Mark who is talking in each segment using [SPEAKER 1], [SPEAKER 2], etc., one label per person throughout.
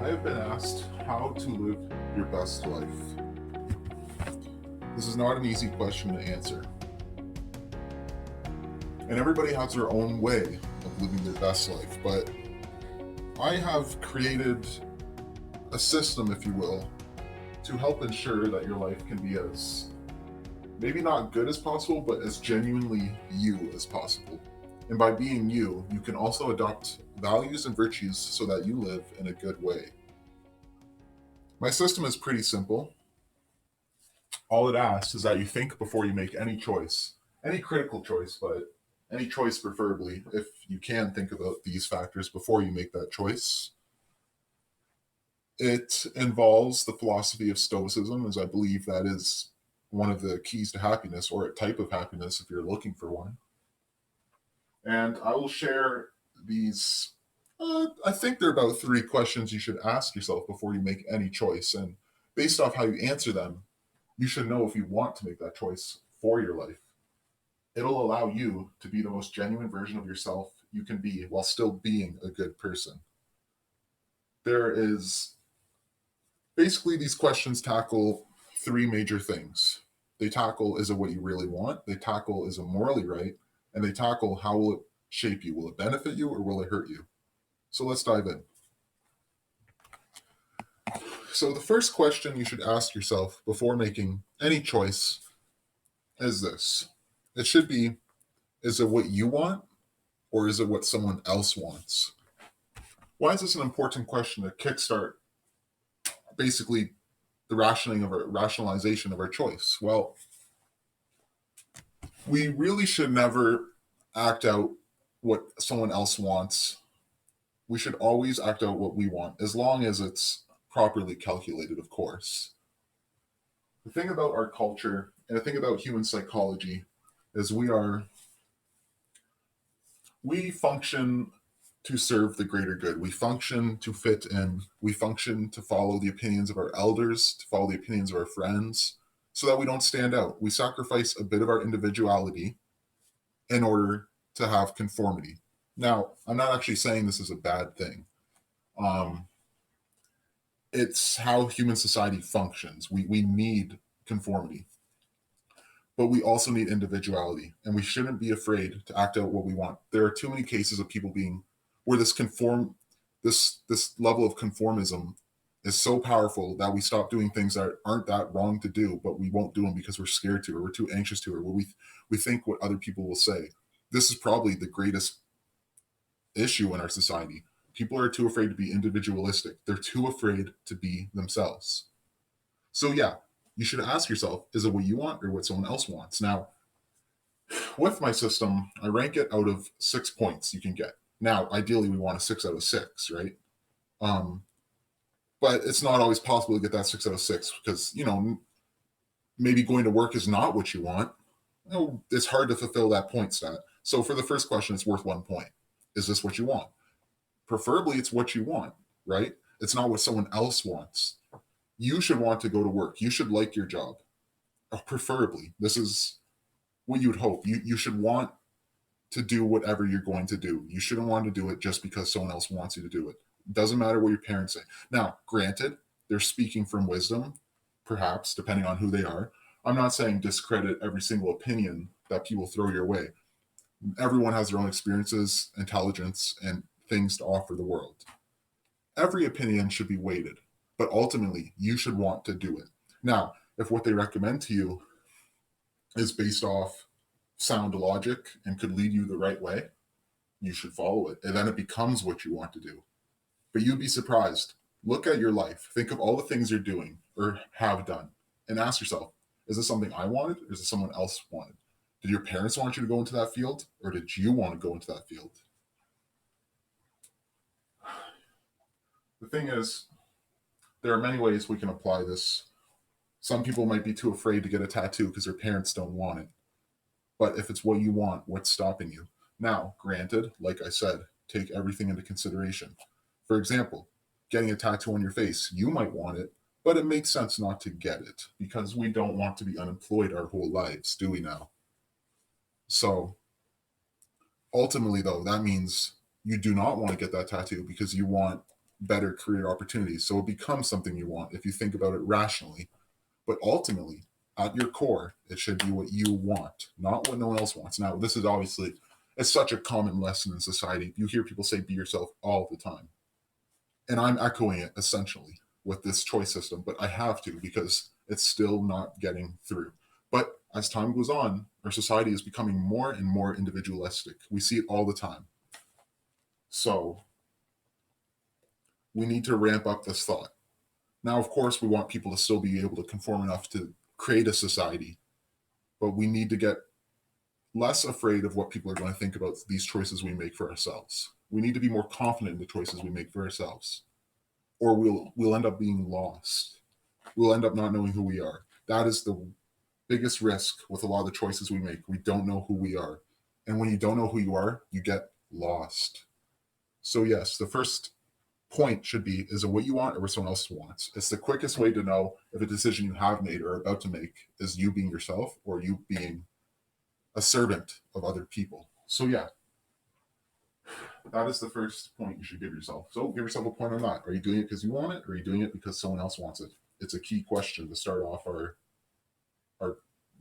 [SPEAKER 1] I have been asked how to live your best life. This is not an easy question to answer. And everybody has their own way of living their best life, but I have created a system, if you will, to help ensure that your life can be as maybe not good as possible, but as genuinely you as possible. And by being you, you can also adopt values and virtues so that you live in a good way. My system is pretty simple. All it asks is that you think before you make any choice, any critical choice, but any choice preferably, if you can think about these factors before you make that choice. It involves the philosophy of Stoicism, as I believe that is one of the keys to happiness, or a type of happiness if you're looking for one. And I will share these. I think there are about 3 questions you should ask yourself before you make any choice. And based off how you answer them, you should know if you want to make that choice for your life. It'll allow you to be the most genuine version of yourself you can be while still being a good person. There is basically these questions tackle 3 major things. They tackle, is it what you really want? They tackle, is it morally right? And they tackle, how will it shape you? Will it benefit you or will it hurt you? So let's dive in. So the first question you should ask yourself before making any choice is this. It should be, is it what you want or is it what someone else wants? Why is this an important question to kickstart basically the rationalization of our choice? Well, we really should never act out what someone else wants. We should always act out what we want, as long as it's properly calculated, of course. The thing about our culture and the thing about human psychology is we function to serve the greater good. We function to fit in. We function to follow the opinions of our elders, to follow the opinions of our friends, so that we don't stand out. We sacrifice a bit of our individuality in order to have conformity. Now, I'm not actually saying this is a bad thing. Um, it's how human society functions. We need conformity, but we also need individuality, and we shouldn't be afraid to act out what we want. There are too many cases of people being where this level of conformism is so powerful that we stop doing things that aren't that wrong to do, but we won't do them because we're scared to, or we're too anxious to, or we think what other people will say. This is probably the greatest issue in our society. People are too afraid to be individualistic. They're too afraid to be themselves. So yeah, you should ask yourself, is it what you want or what someone else wants? Now, with my system, I rank it out of 6 points you can get. Now, ideally, we want a 6 out of 6, right? Um, but it's not always possible to get that 6 out of 6 because maybe going to work is not what you want. It's hard to fulfill that point stat. So for the first question, it's worth 1 point. Is this what you want? Preferably, it's what you want, right? It's not what someone else wants. You should want to go to work. You should like your job. Preferably, this is what you would hope. You should want to do whatever you're going to do. You shouldn't want to do it just because someone else wants you to do it. Doesn't matter what your parents say. Now, granted, they're speaking from wisdom, perhaps, depending on who they are. I'm not saying discredit every single opinion that people throw your way. Everyone has their own experiences, intelligence, and things to offer the world. Every opinion should be weighted, but ultimately, you should want to do it. Now, if what they recommend to you is based off sound logic and could lead you the right way, you should follow it. And then it becomes what you want to do. But you'd be surprised. Look at your life. Think of all the things you're doing or have done and ask yourself, is this something I wanted or is this someone else wanted? Did your parents want you to go into that field or did you want to go into that field? The thing is, there are many ways we can apply this. Some people might be too afraid to get a tattoo because their parents don't want it. But if it's what you want, what's stopping you? Now, granted, like I said, take everything into consideration. For example, getting a tattoo on your face, you might want it, but it makes sense not to get it because we don't want to be unemployed our whole lives, do we now? So ultimately, though, that means you do not want to get that tattoo because you want better career opportunities. So it becomes something you want if you think about it rationally. But ultimately, at your core, it should be what you want, not what no one else wants. Now, this is obviously, it's such a common lesson in society. You hear people say be yourself all the time. And I'm echoing it essentially with this choice system, but I have to because it's still not getting through. But as time goes on, our society is becoming more and more individualistic. We see it all the time. So we need to ramp up this thought. Now, of course, we want people to still be able to conform enough to create a society, but we need to get less afraid of what people are going to think about these choices we make for ourselves. We need to be more confident in the choices we make for ourselves, or we'll end up being lost. We'll end up not knowing who we are. That is the biggest risk with a lot of the choices we make. We don't know who we are. And when you don't know who you are, you get lost. So yes, the first point should be, is it what you want or what someone else wants? It's the quickest way to know if a decision you have made or are about to make is you being yourself or you being a servant of other people. So yeah, that is the first point you should give yourself. So give yourself a point on that. Are you doing it because you want it, or are you doing it because someone else wants it? It's a key question to start off our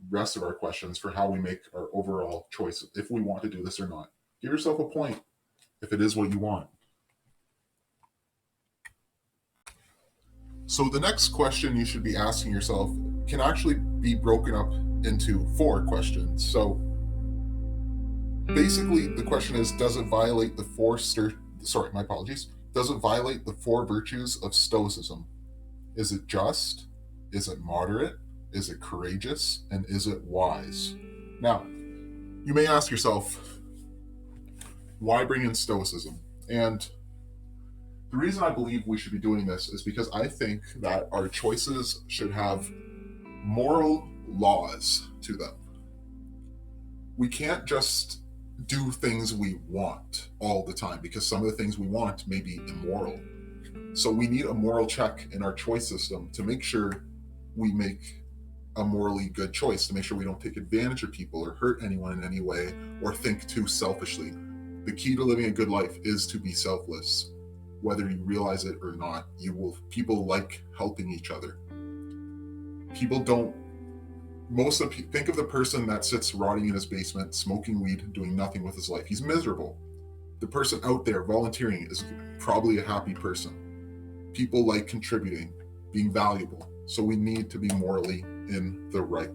[SPEAKER 1] rest of our questions for how we make our overall choice, if we want to do this or not. Give yourself a point if it is what you want. So the next question you should be asking yourself can actually be broken up into 4 questions. So basically the question is, does it violate the does it violate the 4 virtues of stoicism? Is it just? Is it moderate? Is it courageous? And is it wise? Now, you may ask yourself, why bring in stoicism? And the reason I believe we should be doing this is because I think that our choices should have moral laws to them. We can't just do things we want all the time, because some of the things we want may be immoral. So we need a moral check in our choice system to make sure we make a morally good choice, to make sure we don't take advantage of people or hurt anyone in any way or think too selfishly. The key to living a good life is to be selfless. Whether you realize it or not, people like helping each other. People don't think of the person that sits rotting in his basement, smoking weed, doing nothing with his life. He's miserable. The person out there volunteering is probably a happy person. People like contributing, being valuable. So we need to be morally in the right.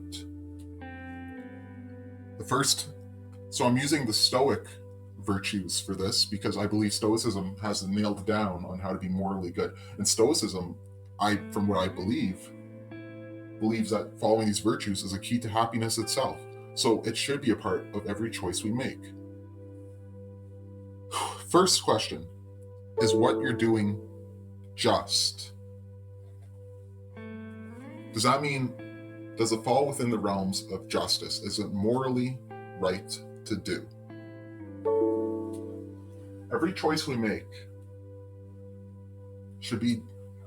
[SPEAKER 1] So I'm using the Stoic virtues for this because I believe Stoicism has nailed down on how to be morally good. And Stoicism, from what I believes that following these virtues is a key to happiness itself. So it should be a part of every choice we make. First question, is what you're doing just? Does that mean, does it fall within the realms of justice? Is it morally right to do? Every choice we make should be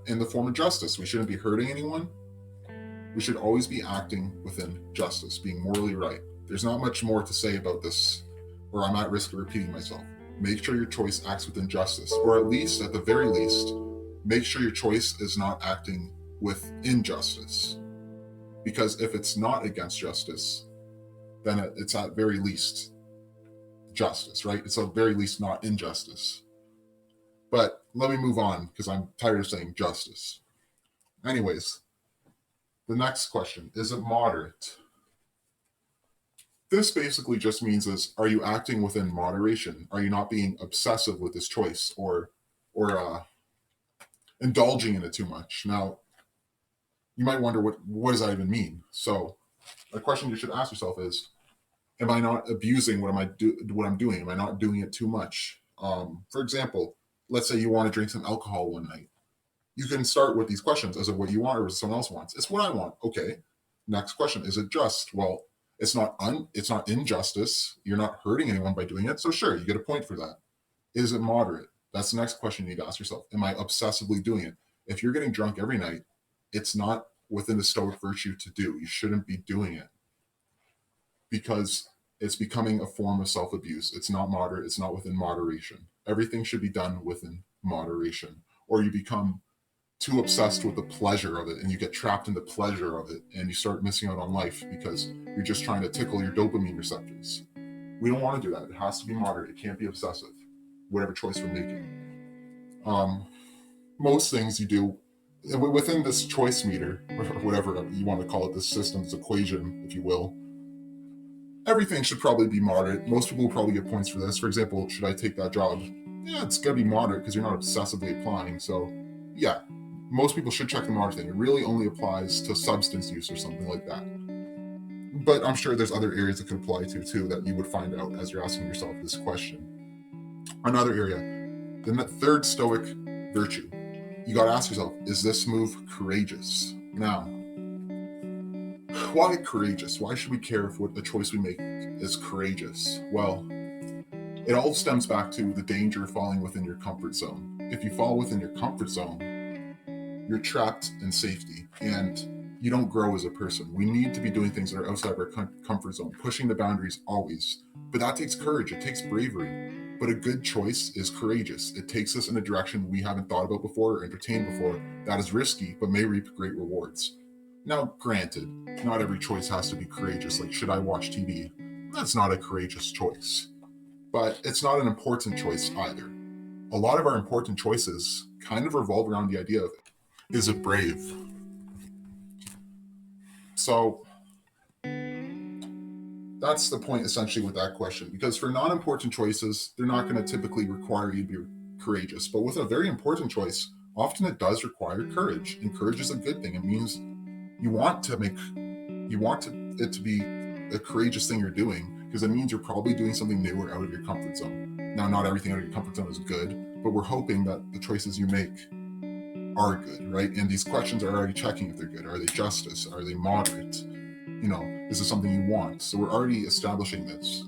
[SPEAKER 1] in the form of justice. We shouldn't be hurting anyone. We should always be acting within justice, being morally right. There's not much more to say about this, or I'm at risk of repeating myself. Make sure your choice acts within justice, or at least, at the very least, make sure your choice is not acting with injustice. Because if it's not against justice, then it's at very least justice, right? It's at very least not injustice. But let me move on because I'm tired of saying justice. Anyways, the next question, is it moderate? This basically just means are you acting within moderation? Are you not being obsessive with this choice or indulging in it too much? Now, you might wonder what does that even mean? So a question you should ask yourself is, am I not abusing what I'm doing? Am I not doing it too much? For example, let's say you want to drink some alcohol one night. You can start with these questions. Is it what you want or what someone else wants? It's what I want. Okay. Next question, is it just? Well, it's not injustice. You're not hurting anyone by doing it. So sure, you get a point for that. Is it moderate? That's the next question you need to ask yourself. Am I obsessively doing it? If you're getting drunk every night, it's not within the Stoic virtue to do. You shouldn't be doing it because it's becoming a form of self-abuse. It's not moderate. It's not within moderation. Everything should be done within moderation. or you become too obsessed with the pleasure of it and you get trapped in the pleasure of it and you start missing out on life because you're just trying to tickle your dopamine receptors. We don't want to do that. It has to be moderate. It can't be obsessive, whatever choice we're making. Most things you do within this choice meter, or whatever you want to call it, this system's equation, if you will, everything should probably be moderate. Most people will probably get points for this. For example, should I take that job? Yeah, it's going to be moderate because you're not obsessively applying. So, yeah, most people should check the moderate thing. It really only applies to substance use or something like that. But I'm sure there's other areas it could apply to too that you would find out as you're asking yourself this question. Another area, the third stoic virtue. You got to ask yourself, is this move courageous? Now, why courageous? Why should we care if what the choice we make is courageous? Well, it all stems back to the danger of falling within your comfort zone. If you fall within your comfort zone, you're trapped in safety and you don't grow as a person. We need to be doing things that are outside of our comfort zone, pushing the boundaries always. But that takes courage, it takes bravery. But a good choice is courageous. It takes us in a direction we haven't thought about before or entertained before that is risky but may reap great rewards. Now, granted, not every choice has to be courageous, like should I watch TV? That's not a courageous choice. But it's not an important choice either. A lot of our important choices kind of revolve around the idea of, is it brave? So that's the point essentially with that question, because for non-important choices, they're not going to typically require you to be courageous. But with a very important choice, often it does require courage, and courage is a good thing. It means you want it to be a courageous thing you're doing, because it means you're probably doing something new or out of your comfort zone. Now, not everything out of your comfort zone is good, but we're hoping that the choices you make are good, right? And these questions are already checking if they're good. Are they justice? Are they moderate? Is this something you want? So we're already establishing this.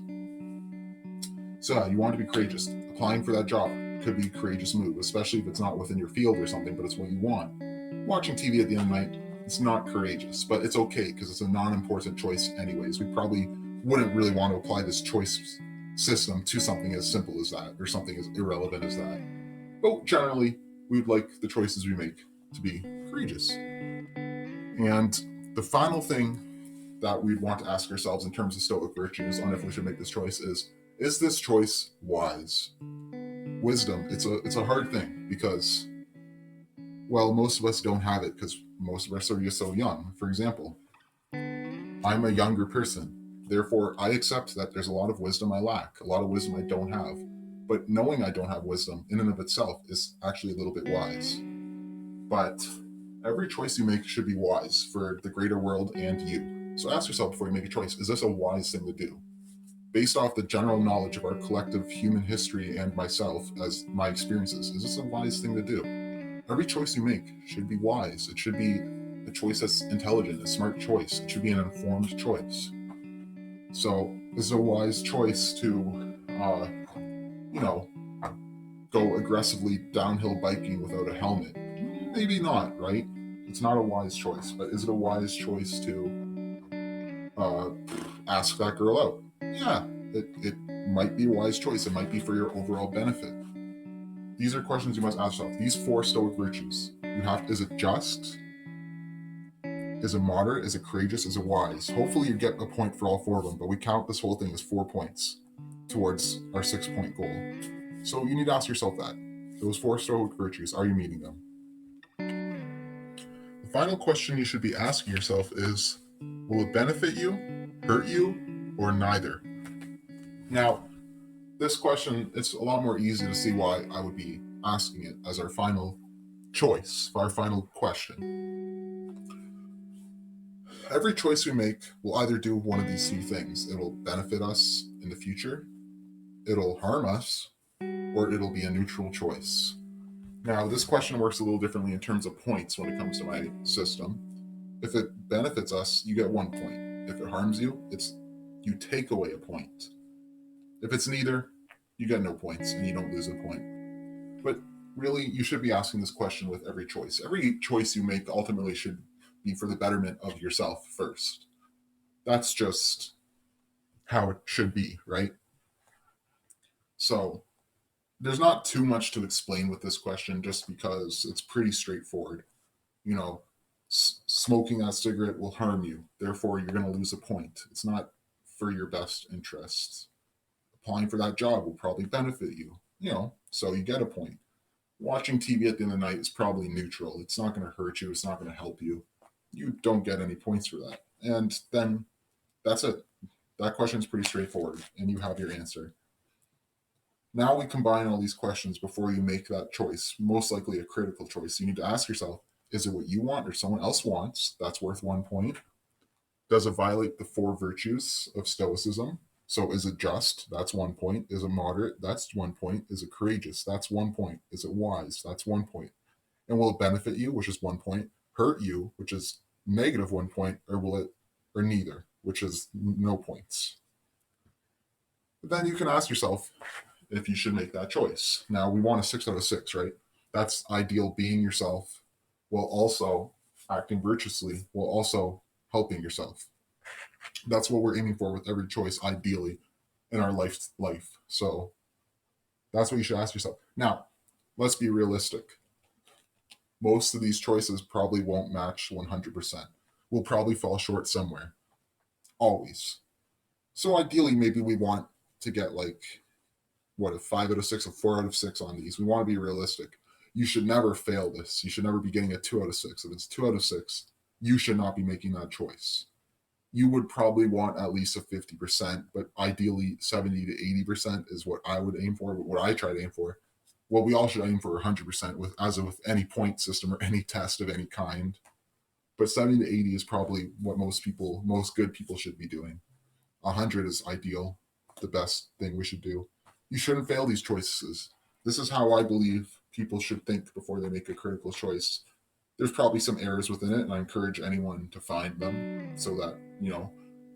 [SPEAKER 1] So yeah, you want to be courageous. Applying for that job could be a courageous move, especially if it's not within your field or something, but it's what you want. Watching TV at the end of the night, it's not courageous, but it's okay because it's a non-important choice anyways. We probably wouldn't really want to apply this choice system to something as simple as that or something as irrelevant as that. But generally, we'd like the choices we make to be courageous. And the final thing that we'd want to ask ourselves in terms of stoic virtues on if we should make this choice is this choice wise? Wisdom, it's a hard thing because, well, most of us don't have it because most of us are just so young. For example, I'm a younger person. Therefore, I accept that there's a lot of wisdom I lack, a lot of wisdom I don't have. But knowing I don't have wisdom in and of itself is actually a little bit wise. But every choice you make should be wise for the greater world and you. So ask yourself before you make a choice, is this a wise thing to do? Based off the general knowledge of our collective human history and myself as my experiences, is this a wise thing to do? Every choice you make should be wise. It should be a choice that's intelligent, a smart choice. It should be an informed choice. So is it a wise choice to, go aggressively downhill biking without a helmet? Maybe not, right? It's not a wise choice, but is it a wise choice to ask that girl out? Yeah, it might be a wise choice. It might be for your overall benefit. These are questions you must ask yourself. These 4 stoic virtues. Is it just? Is it moderate? Is it courageous? Is it wise? Hopefully you get a point for all 4 of them, but we count this whole thing as 4 points towards our 6-point goal. So you need to ask yourself that. Those 4 stoic virtues, are you meeting them? The final question you should be asking yourself is, will it benefit you, hurt you, or neither? Now, this question, it's a lot more easy to see why I would be asking it as our final choice, our final question. Every choice we make will either do one of these 3 things. It'll benefit us in the future, it'll harm us, or it'll be a neutral choice. Now, this question works a little differently in terms of points when it comes to my system. If it benefits us, you get 1 point. If it harms you, you take away a point. If it's neither, you get no points and you don't lose a point. But really, you should be asking this question with every choice. Every choice you make ultimately should be for the betterment of yourself first. That's just how it should be, right? So There's not too much to explain with this question just because it's pretty straightforward. You know, smoking that cigarette will harm you. Therefore, you're going to lose a point. It's not for your best interests. Applying for that job will probably benefit you, so you get a point. Watching TV at the end of the night is probably neutral. It's not going to hurt you. It's not going to help you. You don't get any points for that. And then that's it. That question is pretty straightforward, and you have your answer. Now we combine all these questions before you make that choice, most likely a critical choice. You need to ask yourself, is it what you want or someone else wants? That's worth 1 point. Does it violate the four virtues of Stoicism? So is it just? That's 1 point. Is it moderate? That's 1 point. Is it courageous? That's 1 point. Is it wise? That's 1 point. And will it benefit you, which is 1 point, hurt you, which is negative 1 point, or neither, which is no points? But then you can ask yourself if you should make that choice. Now we want a 6 out of 6, right? That's ideal being yourself while also acting virtuously, while also helping yourself. That's what we're aiming for with every choice, ideally, in our life. So that's what you should ask yourself. Now, let's be realistic. Most of these choices probably won't match 100%. We'll probably fall short somewhere. Always. So ideally, maybe we want to get a 5 out of 6, a 4 out of 6 on these. We want to be realistic. You should never fail this. You should never be getting a 2 out of 6. If it's 2 out of 6, you should not be making that choice. You would probably want at least a 50%, but ideally 70 to 80% is what I would aim for, what I try to aim for. Well, we all should aim for 100% as with any point system or any test of any kind. But 70 to 80 is probably what most good people should be doing. 100 is ideal, the best thing we should do. You shouldn't fail these choices. This is how I believe people should think before they make a critical choice. There's probably some errors within it, and I encourage anyone to find them so that,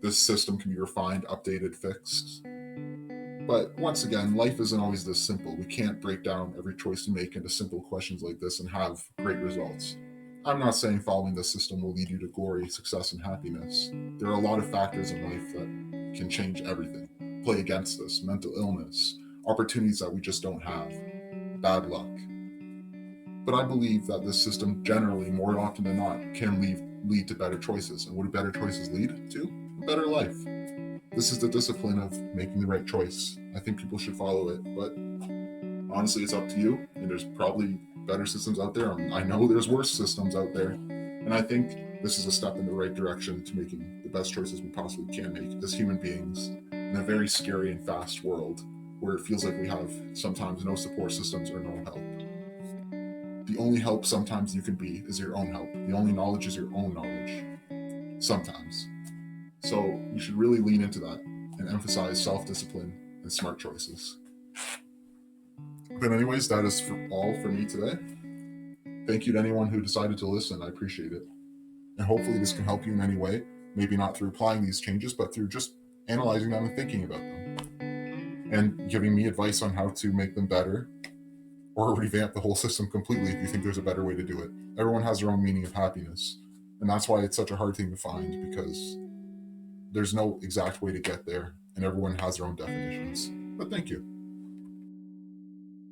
[SPEAKER 1] this system can be refined, updated, fixed. But once again, life isn't always this simple. We can't break down every choice we make into simple questions like this and have great results. I'm not saying following this system will lead you to glory, success, and happiness. There are a lot of factors in life that can change everything, play against us, mental illness, opportunities that we just don't have, bad luck. But I believe that this system generally, more often than not, can lead to better choices. And what do better choices lead to? A better life. This is the discipline of making the right choice. I think people should follow it, but honestly, it's up to you. And there's probably better systems out there. I know there's worse systems out there. And I think this is a step in the right direction to making the best choices we possibly can make as human beings in a very scary and fast world where it feels like we have sometimes no support systems or no help. The only help sometimes you can be is your own help. The only knowledge is your own knowledge. Sometimes. So you should really lean into that and emphasize self-discipline and smart choices. But anyways, that is all for me today. Thank you to anyone who decided to listen. I appreciate it. And hopefully this can help you in any way. Maybe not through applying these changes, but through just analyzing them and thinking about them. And giving me advice on how to make them better or revamp the whole system completely if you think there's a better way to do it. Everyone has their own meaning of happiness. And that's why it's such a hard thing to find, because there's no exact way to get there and everyone has their own definitions. But thank you.